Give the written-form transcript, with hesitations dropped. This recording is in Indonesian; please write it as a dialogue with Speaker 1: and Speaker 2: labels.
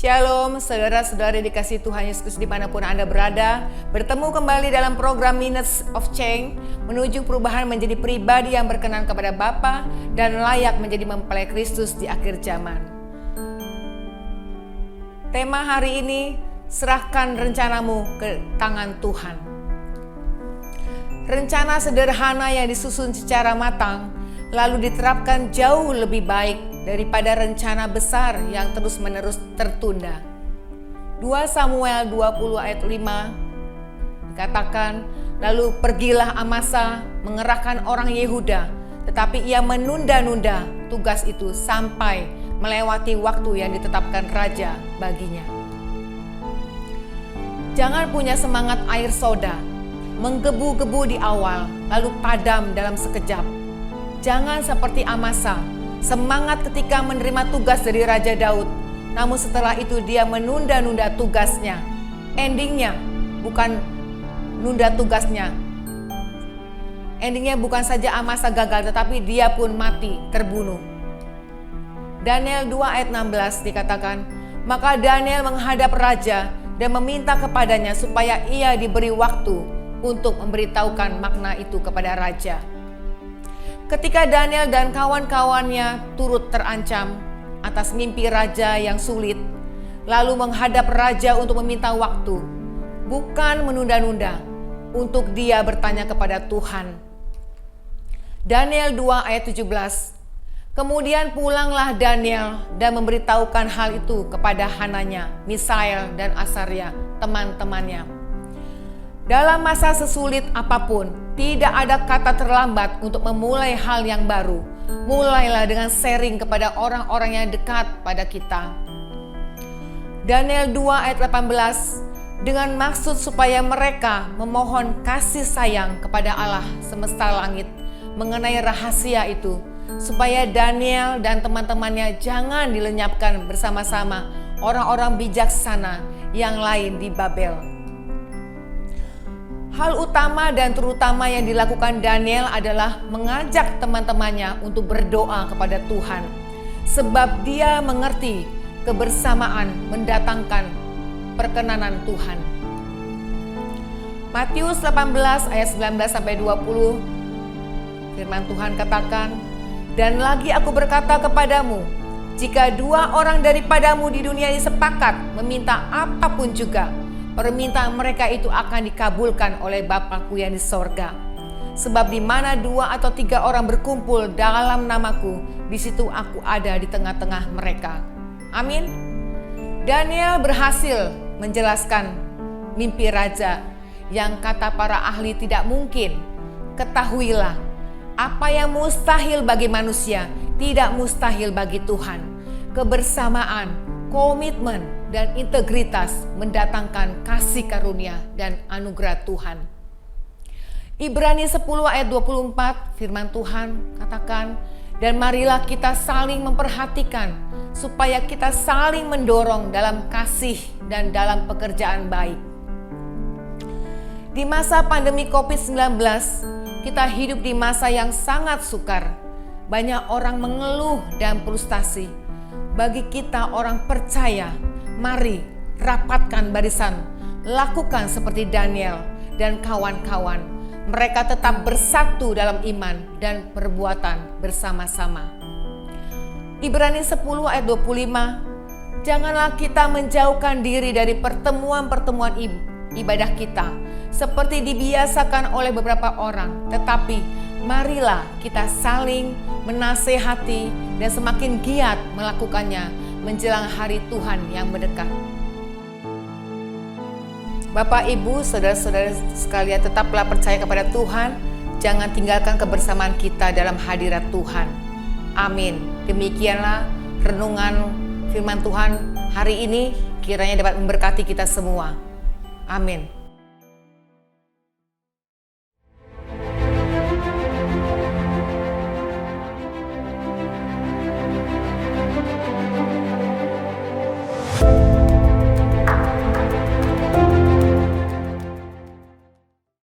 Speaker 1: Shalom saudara-saudari dikasihi Tuhan Yesus dimanapun Anda berada. Bertemu kembali dalam program Minutes of Change, menuju perubahan menjadi pribadi yang berkenan kepada Bapa dan layak menjadi mempelai Kristus di akhir zaman. Tema hari ini, serahkan rencanamu ke tangan Tuhan. Rencana sederhana yang disusun secara matang lalu diterapkan jauh lebih baik daripada rencana besar yang terus-menerus tertunda. 2 Samuel 20 ayat 5 dikatakan, lalu pergilah Amasa mengerahkan orang Yehuda, tetapi ia menunda-nunda tugas itu sampai melewati waktu yang ditetapkan raja baginya. Jangan punya semangat air soda, menggebu-gebu di awal, lalu padam dalam sekejap. Jangan seperti Amasa, semangat ketika menerima tugas dari Raja Daud, namun setelah itu dia menunda-nunda tugasnya. Endingnya bukan nunda tugasnya. Endingnya bukan saja Amasa gagal, tetapi dia pun mati, terbunuh. Daniel 2 ayat 16 dikatakan, maka Daniel menghadap raja dan meminta kepadanya supaya ia diberi waktu untuk memberitahukan makna itu kepada raja. Ketika Daniel dan kawan-kawannya turut terancam atas mimpi raja yang sulit, lalu menghadap raja untuk meminta waktu, bukan menunda-nunda, untuk dia bertanya kepada Tuhan. Daniel 2 ayat 17. Kemudian pulanglah Daniel dan memberitahukan hal itu kepada Hananya, Misael dan Asaria, teman-temannya. Dalam masa sesulit apapun, tidak ada kata terlambat untuk memulai hal yang baru. Mulailah dengan sharing kepada orang-orang yang dekat pada kita. Daniel 2 ayat 18, dengan maksud supaya mereka memohon kasih sayang kepada Allah semesta langit mengenai rahasia itu, supaya Daniel dan teman-temannya jangan dilenyapkan bersama-sama orang-orang bijaksana yang lain di Babel. Hal utama dan terutama yang dilakukan Daniel adalah mengajak teman-temannya untuk berdoa kepada Tuhan, sebab dia mengerti kebersamaan mendatangkan perkenanan Tuhan. Matius 18 ayat 19-20, firman Tuhan katakan, dan lagi aku berkata kepadamu, jika 2 orang daripadamu di dunia ini sepakat meminta apapun juga, permintaan mereka itu akan dikabulkan oleh Bapa-Ku yang di sorga. Sebab di mana 2 atau 3 orang berkumpul dalam namaku, di situ aku ada di tengah-tengah mereka. Amin. Daniel berhasil menjelaskan mimpi raja yang kata para ahli tidak mungkin. Ketahuilah, apa yang mustahil bagi manusia, tidak mustahil bagi Tuhan. Kebersamaan, komitmen, dan integritas mendatangkan kasih karunia dan anugerah Tuhan. Ibrani 10 ayat 24 firman Tuhan katakan, dan marilah kita saling memperhatikan supaya kita saling mendorong dalam kasih dan dalam pekerjaan baik. Di masa pandemi COVID-19, kita hidup di masa yang sangat sukar. Banyak orang mengeluh dan frustasi. Bagi kita orang percaya, mari rapatkan barisan, lakukan seperti Daniel dan kawan-kawan. Mereka tetap bersatu dalam iman dan perbuatan bersama-sama. Ibrani 10 ayat 25, janganlah kita menjauhkan diri dari pertemuan-pertemuan ibadah kita, seperti dibiasakan oleh beberapa orang, tetapi marilah kita saling menasehati dan semakin giat melakukannya menjelang hari Tuhan yang mendekat. Bapak, Ibu, saudara-saudara sekalian, tetaplah percaya kepada Tuhan. Jangan tinggalkan kebersamaan kita dalam hadirat Tuhan. Amin. Demikianlah renungan firman Tuhan hari ini, kiranya dapat memberkati kita semua. Amin.